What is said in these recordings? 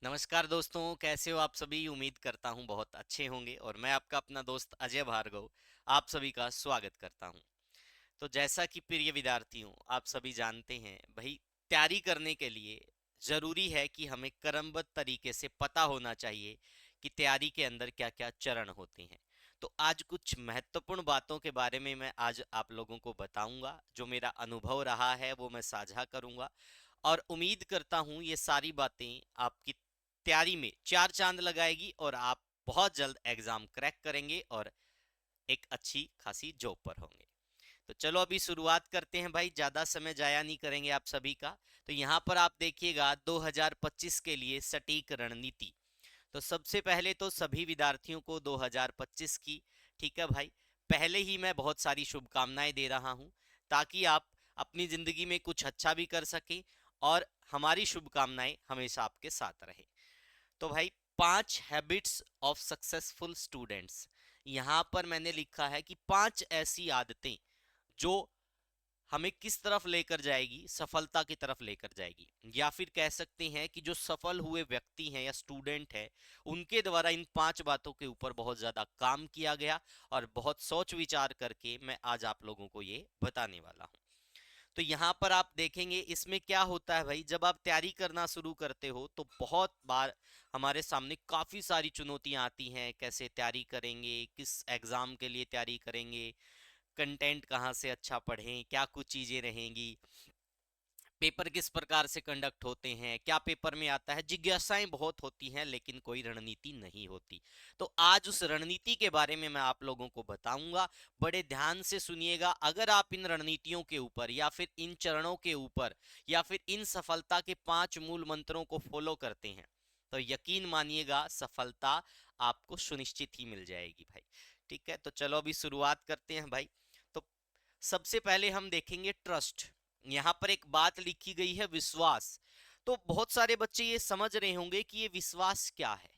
नमस्कार दोस्तों, कैसे हो आप सभी। उम्मीद करता हूँ बहुत अच्छे होंगे और मैं आपका अपना दोस्त अजय भार्गव आप सभी का स्वागत करता हूँ। तो जैसा कि प्रिय विद्यार्थियों, आप सभी जानते हैं भाई, तैयारी करने के लिए जरूरी है कि हमें क्रमबद्ध तरीके से पता होना चाहिए कि तैयारी के अंदर क्या क्या चरण होते हैं। तो आज कुछ महत्वपूर्ण बातों के बारे में मैं आज आप लोगों को बताऊंगा। जो मेरा अनुभव रहा है वो मैं साझा करूंगा और उम्मीद करता हूं ये सारी बातें आपकी तैयारी में चार चांद लगाएगी और आप बहुत जल्द एग्जाम क्रैक करेंगे और एक अच्छी खासी जॉब पर होंगे। तो चलो अभी शुरुआत करते हैं भाई, ज्यादा समय जाया नहीं करेंगे आप सभी का। तो यहाँ पर आप देखिएगा 2025 के लिए सटीक रणनीति। तो सबसे पहले तो सभी विद्यार्थियों को 2025 की, ठीक है भाई, पहले ही मैं बहुत सारी शुभकामनाएं दे रहा हूं ताकि आप अपनी जिंदगी में कुछ अच्छा भी कर सकें और हमारी शुभकामनाएं हमेशा आपके साथ रहे। तो भाई, 5 हैबिट्स ऑफ सक्सेसफुल स्टूडेंट्स, यहां पर मैंने लिखा है कि 5 ऐसी आदतें जो हमें किस तरफ लेकर जाएगी, सफलता की तरफ लेकर जाएगी। या फिर कह सकते हैं कि जो सफल हुए व्यक्ति हैं या स्टूडेंट हैं, उनके द्वारा इन 5 बातों के ऊपर बहुत ज्यादा काम किया गया और बहुत सोच विचार करके मैं आज आप लोगों को ये बताने वाला हूं। तो यहाँ पर आप देखेंगे इसमें क्या होता है भाई, जब आप तैयारी करना शुरू करते हो तो बहुत बार हमारे सामने काफी सारी चुनौतियां आती हैं। कैसे तैयारी करेंगे, किस एग्जाम के लिए तैयारी करेंगे, कंटेंट कहाँ से अच्छा पढ़ें, क्या कुछ चीजें रहेंगी, पेपर किस प्रकार से कंडक्ट होते हैं, क्या पेपर में आता है। जिज्ञासाएं बहुत होती हैं लेकिन कोई रणनीति नहीं होती। तो आज उस रणनीति के बारे में मैं आप लोगों को बताऊंगा। बड़े ध्यान से सुनिएगा। अगर आप इन रणनीतियों के ऊपर या फिर इन चरणों के ऊपर या फिर इन सफलता के 5 मूल मंत्रों को फॉलो करते हैं तो यकीन मानिएगा सफलता आपको सुनिश्चित ही मिल जाएगी भाई। ठीक है, तो चलो अभी शुरुआत करते हैं भाई। तो सबसे पहले हम देखेंगे ट्रस्ट। यहां पर एक बात लिखी गई है, विश्वास। तो बहुत सारे बच्चे ये समझ रहे होंगे कि ये विश्वास क्या है।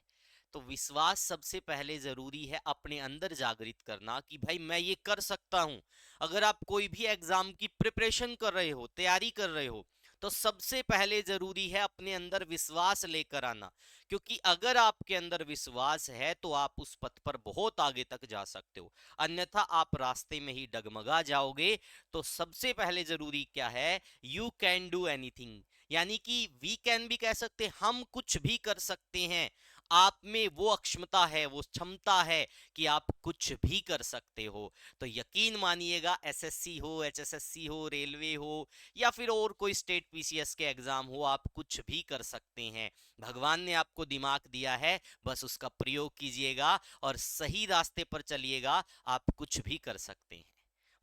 तो विश्वास सबसे पहले जरूरी है अपने अंदर जागृत करना कि भाई मैं ये कर सकता हूं। अगर आप कोई भी एग्जाम की प्रिपरेशन कर रहे हो, तैयारी कर रहे हो, तो सबसे पहले जरूरी है अपने अंदर विश्वास लेकर आना। क्योंकि अगर आपके अंदर विश्वास है तो आप उस पथ पर बहुत आगे तक जा सकते हो, अन्यथा आप रास्ते में ही डगमगा जाओगे। तो सबसे पहले जरूरी क्या है, यू कैन डू एनीथिंग, यानी कि वी कैन भी कह सकते हैं, हम कुछ भी कर सकते हैं। आप में वो अक्षमता है, वो क्षमता है कि आप कुछ भी कर सकते हो। तो यकीन मानिएगा एसएससी हो, एचएसएससी हो, रेलवे हो या फिर और कोई स्टेट पीसीएस के एग्जाम हो, आप कुछ भी कर सकते हैं। भगवान ने आपको दिमाग दिया है, बस उसका प्रयोग कीजिएगा और सही रास्ते पर चलिएगा, आप कुछ भी कर सकते हैं।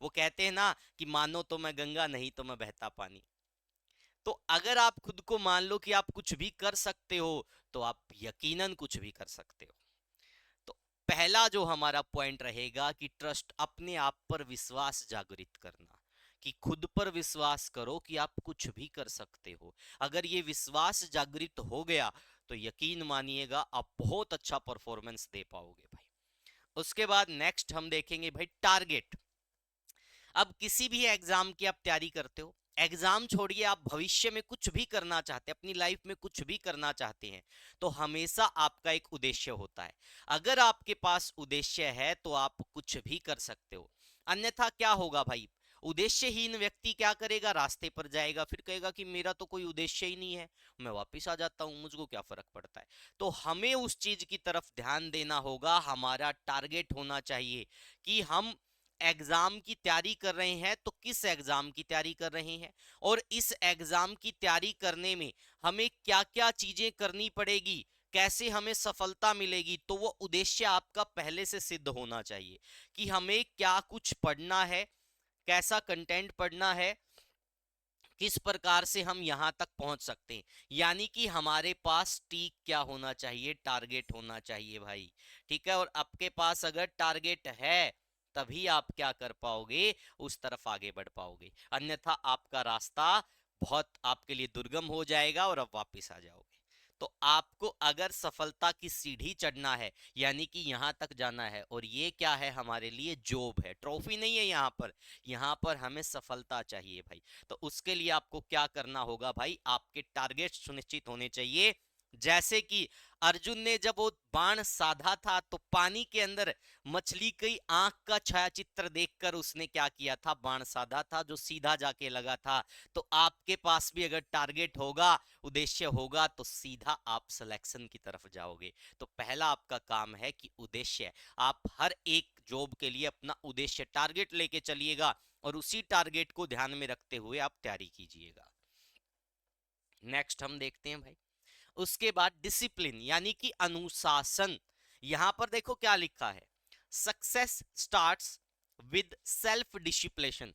वो कहते हैं ना कि मानो तो मैं गंगा, नहीं तो मैं बहता पानी। तो अगर आप खुद को मान लो कि आप कुछ भी कर सकते हो तो आप यकीनन कुछ भी कर सकते हो। तो पहला जो हमारा पॉइंट रहेगा कि ट्रस्ट, अपने आप पर विश्वास जागृत करना, कि खुद पर विश्वास करो कि आप कुछ भी कर सकते हो। अगर ये विश्वास जागृत हो गया तो यकीन मानिएगा आप बहुत अच्छा परफॉर्मेंस दे पाओगे भाई। उसके बाद नेक्स्ट हम देखेंगे भाई, टारगेट। अब किसी भी एग्जाम की आप तैयारी करते हो, एग्जाम छोड़िए, आप भविष्य में कुछ भी करना चाहते हैं, अपनी लाइफ में कुछ भी करना चाहते हैं, तो हमेशा आपका एक उद्देश्य होता है। अगर आपके पास उद्देश्य है तो आप कुछ भी कर सकते हो। अन्यथा क्या होगा भाई, उद्देश्यहीन व्यक्ति क्या करेगा, रास्ते पर जाएगा, फिर कहेगा कि मेरा तो कोई उद्देश्य ही नहीं है, मैं वापिस आ जाता हूं, मुझको क्या फर्क पड़ता है। तो हमें उस चीज की तरफ ध्यान देना होगा, हमारा टारगेट होना चाहिए कि हम एग्जाम की तैयारी कर रहे हैं तो किस एग्जाम की तैयारी कर रहे हैं और इस एग्जाम की तैयारी करने में हमें क्या क्या चीजें करनी पड़ेगी, कैसे हमें सफलता मिलेगी। तो वो उद्देश्य आपका पहले से सिद्ध होना चाहिए कि हमें क्या कुछ पढ़ना है, कैसा कंटेंट पढ़ना है, किस प्रकार से हम यहां तक पहुंच सकते हैं। यानी कि हमारे पास टीक क्या होना चाहिए, टारगेट होना चाहिए भाई। ठीक है, और आपके पास अगर टारगेट है तभी आप क्या कर पाओगे, उस तरफ आगे बढ़ पाओगे, अन्यथा आपका रास्ता बहुत आपके लिए दुर्गम हो जाएगा और आप वापस आ जाओगे। तो आपको अगर सफलता की सीढ़ी चढ़ना है, यानी कि यहां तक जाना है, और ये क्या है हमारे लिए, जॉब है, ट्रॉफी नहीं है यहाँ पर हमें सफलता चाहिए भाई। तो उसके लिए आपको क्या करना होगा भाई, आपके टारगेट सुनिश्चित होने चाहिए, जैसे कि अर्जुन ने जब वो बाण साधा था तो पानी के अंदर मछली की आंख का छायाचित्र देखकर उसने क्या किया था, बाण साधा था जो सीधा जाके लगा था। तो आपके पास भी अगर टारगेट होगा, उद्देश्य होगा, तो सीधा आप सिलेक्शन की तरफ जाओगे। तो पहला आपका काम है कि उद्देश्य, आप हर एक जॉब के लिए अपना उद्देश्य टारगेट लेके चलिएगा और उसी टारगेट को ध्यान में रखते हुए आप तैयारी कीजिएगा। नेक्स्ट हम देखते हैं भाई, उसके बाद डिसिप्लिन यानी कि अनुशासन। यहां पर देखो क्या लिखा है, success starts with self discipline,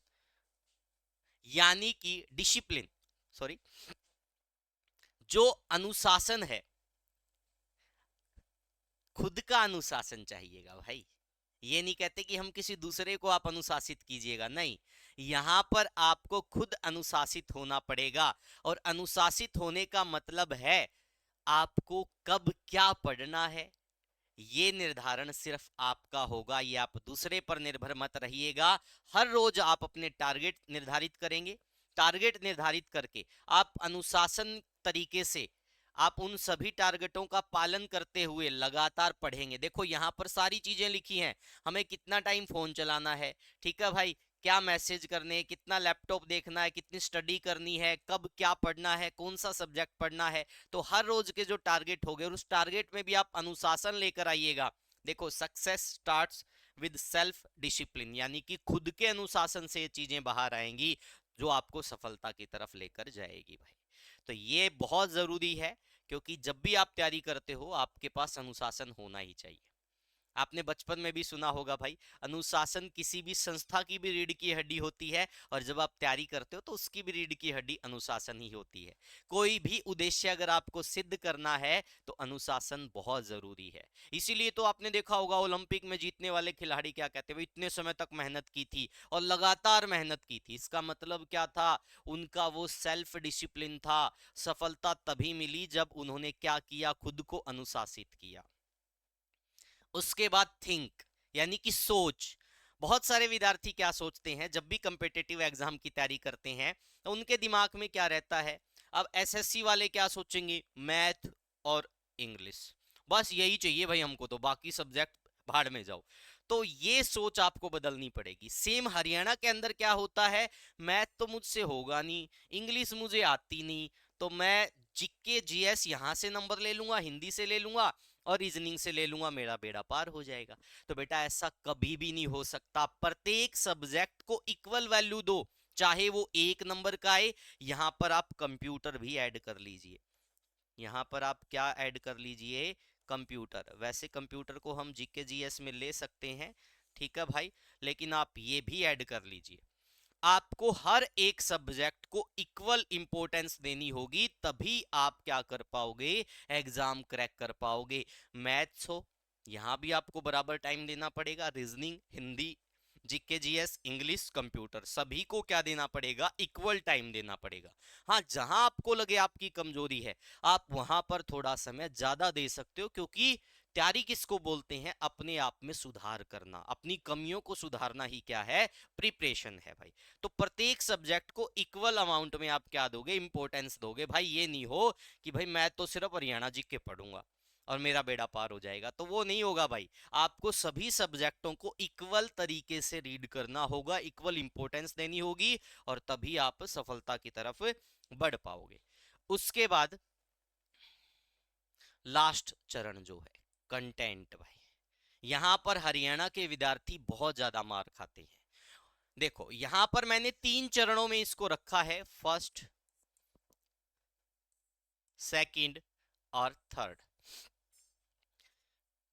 यानी कि डिसिप्लिन, सॉरी, जो अनुशासन है, खुद का अनुशासन चाहिएगा भाई। ये नहीं कहते कि हम किसी दूसरे को आप अनुशासित कीजिएगा, नहीं, यहां पर आपको खुद अनुशासित होना पड़ेगा। और अनुशासित होने का मतलब है आपको कब क्या पढ़ना है, ये निर्धारण सिर्फ आपका होगा, ये आप दूसरे पर निर्भर मत रहिएगा। हर रोज आप अपने टारगेट निर्धारित करेंगे, टारगेट निर्धारित करके आप अनुशासन तरीके से आप उन सभी टारगेटों का पालन करते हुए लगातार पढ़ेंगे। देखो यहां पर सारी चीजें लिखी हैं, हमें कितना टाइम फोन चलाना है, ठीक है भाई, क्या मैसेज करने हैं, कितना लैपटॉप देखना है, कितनी स्टडी करनी है, कब क्या पढ़ना है, कौन सा सब्जेक्ट पढ़ना है। तो हर रोज के जो टारगेट हो गए और उस टारगेट में भी आप अनुशासन लेकर आइएगा। देखो success starts with self discipline, यानी कि खुद के अनुशासन से ये चीजें बाहर आएंगी जो आपको सफलता की तरफ लेकर जाएगी भाई। तो ये बहुत जरूरी है, क्योंकि जब भी आप तैयारी करते हो आपके पास अनुशासन होना ही चाहिए। आपने बचपन में भी सुना होगा भाई, अनुशासन किसी भी संस्था की भी रीढ़ की हड्डी होती है, और जब आप तैयारी करते हो तो उसकी भी रीढ़ की हड्डी अनुशासन ही होती है। कोई भी उद्देश्य अगर आपको सिद्ध करना है तो अनुशासन बहुत जरूरी है। इसीलिए तो आपने देखा होगा ओलंपिक में जीतने वाले खिलाड़ी क्या कहते हैं, इतने समय तक मेहनत की थी और लगातार मेहनत की थी। इसका मतलब क्या था, उनका वो सेल्फ डिसिप्लिन था। सफलता तभी मिली जब उन्होंने क्या किया, खुद को अनुशासित किया। उसके बाद थिंक, यानी कि सोच। बहुत सारे विद्यार्थी क्या सोचते हैं जब भी कंपेटिटिव एग्जाम की तैयारी करते हैं, तो उनके दिमाग में क्या रहता है, अब एसएससी वाले क्या सोचेंगे, मैथ और इंग्लिश, बस यही चाहिए भाई हमको, तो बाकी सब्जेक्ट भाड़ में जाओ। तो ये सोच आपको बदलनी पड़ेगी। सेम हरियाणा के अंदर क्या होता है, मैथ तो मुझसे होगा नहीं, इंग्लिश मुझे आती नहीं, तो मैं जीके जीएस यहां से नंबर ले लूंगा, हिंदी से ले लूंगा और रीजनिंग से ले लूंगा, मेरा बेड़ा पार हो जाएगा। तो बेटा ऐसा कभी भी नहीं हो सकता। प्रत्येक सब्जेक्ट को इक्वल वैल्यू दो, चाहे वो 1 नंबर का आए। यहां पर आप कंप्यूटर भी ऐड कर लीजिए, यहां पर आप क्या ऐड कर लीजिए, कंप्यूटर। वैसे कंप्यूटर को हम जीके जीएस में ले सकते हैं, ठीक है भाई, लेकिन आप ये भी ऐड कर लीजिए। आपको हर एक सब्जेक्ट को इक्वल इंपॉर्टेंस देनी होगी, तभी आप क्या कर पाओगे, एग्जाम क्रैक कर पाओगे। मैथ्स हो, यहां भी आपको बराबर टाइम देना पड़ेगा, reasoning, Hindi, GK GS, English, computer, सभी को क्या देना पड़ेगा, इक्वल टाइम देना पड़ेगा। हाँ, जहां आपको लगे आपकी कमजोरी है, आप वहां पर थोड़ा समय ज्यादा दे सकते हो, क्योंकि तैयारी किसको बोलते हैं, अपने आप में सुधार करना, अपनी कमियों को सुधारना ही क्या है, प्रिपरेशन है भाई। तो प्रत्येक सब्जेक्ट को इक्वल अमाउंट में आप क्या दोगे, इंपॉर्टेंस दोगे भाई। ये नहीं हो कि भाई मैं तो सिर्फ हरियाणा जी के पढ़ूंगा और मेरा बेड़ा पार हो जाएगा, तो वो नहीं होगा भाई। आपको सभी सब्जेक्टों को इक्वल तरीके से रीड करना होगा, इक्वल इंपॉर्टेंस देनी होगी, और तभी आप सफलता की तरफ बढ़ पाओगे। उसके बाद लास्ट चरण जो है, कंटेंट भाई। यहां पर हरियाणा के विद्यार्थी बहुत ज्यादा मार खाते हैं। देखो यहां पर मैंने 3 चरणों में इसको रखा है, फर्स्ट, सेकंड और थर्ड।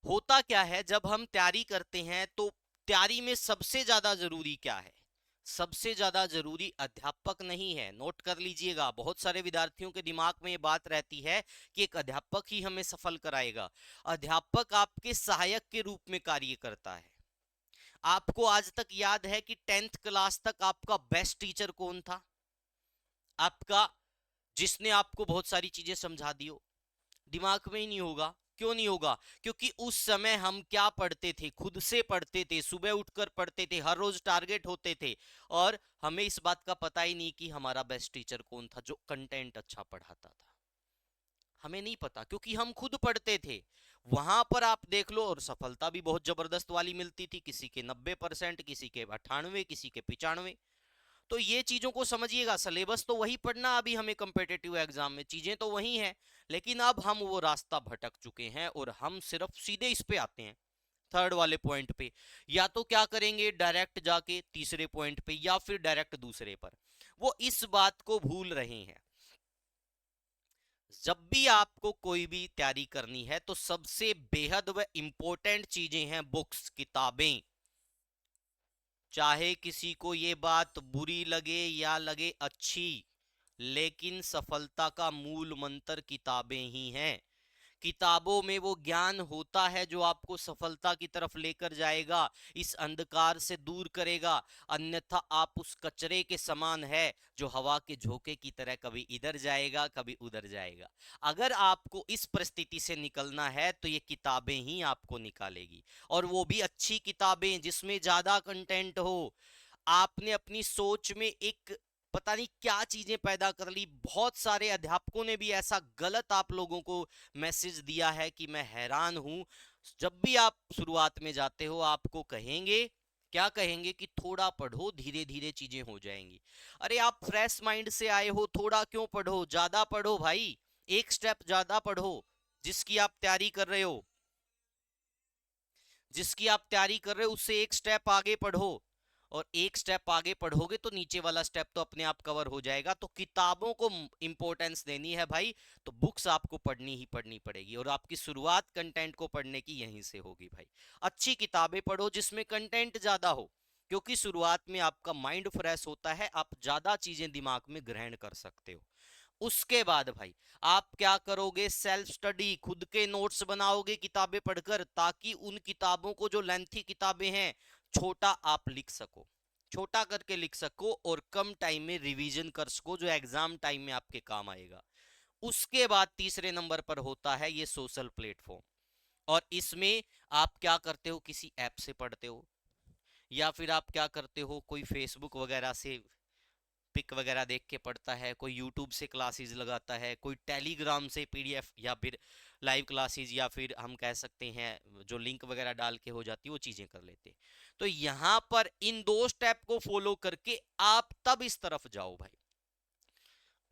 होता क्या है, जब हम तैयारी करते हैं तो तैयारी में सबसे ज्यादा जरूरी क्या है, सबसे ज्यादा जरूरी अध्यापक नहीं है। नोट कर लीजिएगा, बहुत सारे विद्यार्थियों के दिमाग में ये बात रहती है कि एक अध्यापक ही हमें सफल कराएगा। अध्यापक आपके सहायक के रूप में कार्य करता है। आपको आज तक याद है कि 10th क्लास तक आपका बेस्ट टीचर कौन था, आपका जिसने आपको बहुत सारी चीजें समझा दी हो, दिमाग में ही नहीं होगा। क्यों नहीं होगा, क्योंकि उस समय हम क्या पढ़ते थे, खुद से पढ़ते थे, सुबह उठकर पढ़ते थे, हर रोज टारगेट होते थे, और हमें इस बात का पता ही नहीं कि हमारा बेस्ट टीचर कौन था जो कंटेंट अच्छा पढ़ाता था। हमें नहीं पता, क्योंकि हम खुद पढ़ते थे। वहां पर आप देख लो, और सफलता भी बहुत जबरदस्त वाली मिलती थी, किसी के 90%, किसी के 98, किसी के 95। तो ये चीजों को समझिएगा, सिलेबस तो वही पढ़ना अभी हमें कम्पिटेटिव एग्जाम में, चीजें तो वही हैं, लेकिन अब हम वो रास्ता भटक चुके हैं और हम सिर्फ सीधे इस पे आते हैं, थर्ड वाले पॉइंट पे। या तो क्या करेंगे, डायरेक्ट जाके तीसरे पॉइंट पे, या फिर डायरेक्ट दूसरे पर। वो इस बात को भूल रहे हैं। जब भी आपको कोई भी तैयारी करनी है तो सबसे बेहद व इंपॉर्टेंट चीजें हैं बुक्स, किताबें। चाहे किसी को ये बात बुरी लगे या लगे अच्छी, लेकिन सफलता का मूल मंत्र किताबें ही हैं। किताबों में वो ज्ञान होता है जो आपको सफलता की तरफ लेकर जाएगा, इस अंधकार से दूर करेगा। अन्यथा आप उस कचरे के समान है जो हवा के झोंके की तरह कभी इधर जाएगा, कभी उधर जाएगा। अगर आपको इस परिस्थिति से निकलना है तो ये किताबें ही आपको निकालेगी, और वो भी अच्छी किताबें जिसमें ज्यादा कंटेंट हो। आपने अपनी सोच में एक पता नहीं क्या चीजें पैदा कर ली। बहुत सारे अध्यापकों ने भी ऐसा गलत आप लोगों को मैसेज दिया है कि मैं हैरान हूं। जब भी आप शुरुआत में जाते हो आपको कहेंगे, क्या कहेंगे कि थोड़ा पढ़ो, धीरे धीरे चीजें हो जाएंगी। अरे आप फ्रेश माइंड से आए हो, थोड़ा क्यों पढ़ो, ज्यादा पढ़ो भाई। एक स्टेप ज्यादा पढ़ो। जिसकी आप तैयारी कर रहे हो, जिसकी आप तैयारी कर रहे हो उससे एक स्टेप आगे पढ़ो। और एक स्टेप आगे पढ़ोगे तो नीचे वाला स्टेप तो अपने आप कवर हो जाएगा। तो किताबों को इंपॉर्टेंस देनी है भाई, तो बुक्स आपको पढ़नी ही पढ़नी पड़ेगी, और आपकी शुरुआत कंटेंट को पढ़ने की यहीं से होगी भाई। अच्छी किताबें पढ़ो जिसमें कंटेंट ज्यादा हो, क्योंकि शुरुआत में आपका माइंड फ्रेश होता है, आप ज्यादा चीजें दिमाग में ग्रहण कर सकते हो। उसके बाद भाई आप क्या करोगे, सेल्फ स्टडी, खुद के नोट्स बनाओगे किताबें पढ़कर, ताकि उन किताबों को, जो लेंथी किताबें हैं, छोटा आप लिख सको, छोटा करके लिख सको, और कम टाइम में रिवीजन कर सको, जो एग्जाम टाइम में आपके काम आएगा। उसके बाद तीसरे नंबर पर होता है ये सोशल प्लेटफॉर्म। और इसमें आप क्या करते हो, किसी ऐप से पढ़ते हो, या फिर आप क्या करते हो, कोई फेसबुक वगैरह से पिक वगैरह देख के पढ़ता है, कोई यूट्यूब से क्लासेस लगाता है, कोई टेलीग्राम से पीडीएफ या फिर लाइव क्लासेस, या फिर हम कह सकते हैं जो लिंक वगैरह डाल के हो जाती है वो चीजें कर लेते हैं। तो यहां पर इन दो स्टेप को फॉलो करके आप तब इस तरफ जाओ भाई।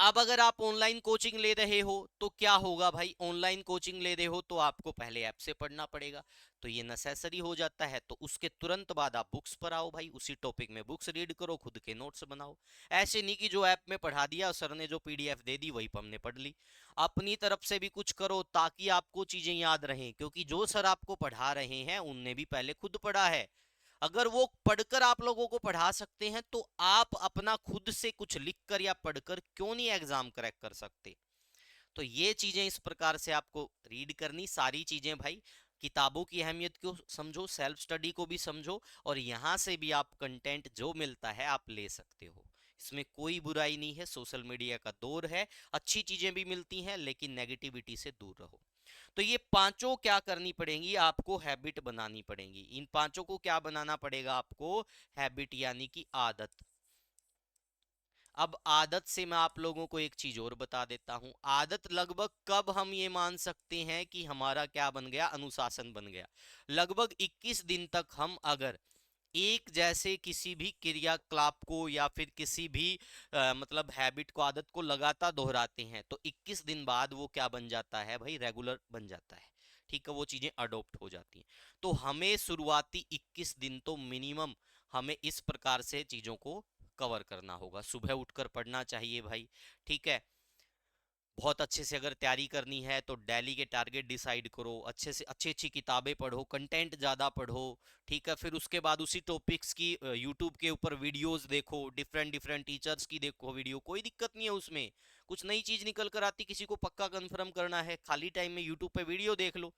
अब अगर आप ऑनलाइन कोचिंग ले रहे हो तो क्या होगा भाई, ऑनलाइन कोचिंग ले रहे हो तो आपको पहले ऐप से पढ़ना पड़ेगा, तो ये नेसेसरी हो जाता है। तो उसके तुरंत बाद आप बुक्स पर आओ भाई, उसी टॉपिक में बुक्स रीड करो, खुद के नोट्स बनाओ। ऐसे नहीं कि जो ऐप में पढ़ा दिया सर ने, जो पीडीएफ दे दी वही हमने पढ़ ली। अपनी तरफ से भी कुछ करो ताकि आपको चीजें याद रहें, क्योंकि जो सर आपको पढ़ा रहे हैं उनने भी पहले खुद पढ़ा है। अगर वो पढ़कर आप लोगों को पढ़ा सकते हैं तो आप अपना खुद से कुछ लिखकर या पढ़कर क्यों नहीं एग्जाम क्रैक कर सकते। तो ये चीजें इस प्रकार से आपको रीड करनी, सारी चीजें भाई। किताबों की अहमियत को समझो, सेल्फ स्टडी को भी समझो, और यहां से भी आप कंटेंट जो मिलता है आप ले सकते हो। इसमें कोई बुराई नहीं है, सोशल मीडिया का दौर है, अच्छी चीजें भी मिलती हैं, लेकिन नेगेटिविटी से दूर रहो। तो ये पांचों क्या करनी पड़ेंगी, आपको हैबिट बनानी पड़ेंगी। इन पांचों को क्या बनाना पड़ेगा आपको, हैबिट, यानी कि आदत। अब आदत से मैं आप लोगों को एक चीज और बता देता हूं। आदत लगभग कब हम ये मान सकते हैं कि हमारा क्या बन गया, अनुशासन बन गया। लगभग 21 दिन तक हम अगर एक जैसे किसी भी क्रियाकलाप को या फिर किसी भी मतलब हैबिट को, आदत को लगातार दोहराते हैं, तो 21 दिन बाद वो क्या बन जाता है भाई, रेगुलर बन जाता है। ठीक है, वो चीजें अडॉप्ट हो जाती हैं। तो हमें शुरुआती 21 दिन तो मिनिमम हमें इस प्रकार से चीजों को कवर करना होगा। सुबह उठकर पढ़ना चाहिए भाई, ठीक है। बहुत अच्छे से अगर तैयारी करनी है तो डेली के टारगेट डिसाइड करो, अच्छे से अच्छी अच्छी किताबें पढ़ो, कंटेंट ज़्यादा पढ़ो, ठीक है। फिर उसके बाद उसी टॉपिक्स की यूट्यूब के ऊपर वीडियोस देखो, डिफरेंट डिफरेंट टीचर्स की देखो वीडियो, कोई दिक्कत नहीं है उसमें। कुछ नई चीज़ निकल कर आती, किसी को पक्का कंफर्म करना है, खाली टाइम में यूट्यूब पे वीडियो देख लो।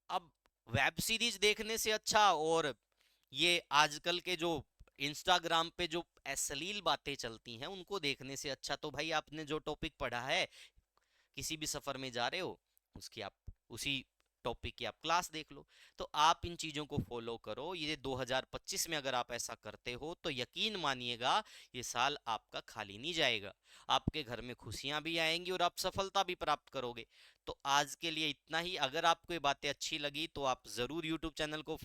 अब वेब सीरीज देखने से अच्छा, और ये आजकल के जो इंस्टाग्राम पे जो अश्लील बातें चलती हैं उनको देखने से अच्छा, तो भाई आपने जो टॉपिक पढ़ा है, किसी भी सफर में जा रहे हो उसकी आप उसी टॉपिक की आप क्लास देख लो। तो आप इन चीज़ों को फॉलो करो, ये 2025 में अगर आप ऐसा करते हो तो यकीन मानिएगा ये साल आपका खाली नहीं जाएगा, आपके घर में खुशियां भी आएंगी और आप सफलता भी प्राप्त करोगे। तो आज के लिए इतना ही। अगर आपको ये बातें अच्छी लगी तो आप ज़रूर यूट्यूब चैनल को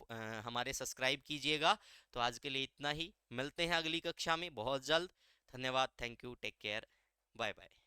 हमारे सब्सक्राइब कीजिएगा। तो आज के लिए इतना ही, मिलते हैं अगली कक्षा में बहुत जल्द। धन्यवाद, thank you, take care, bye bye.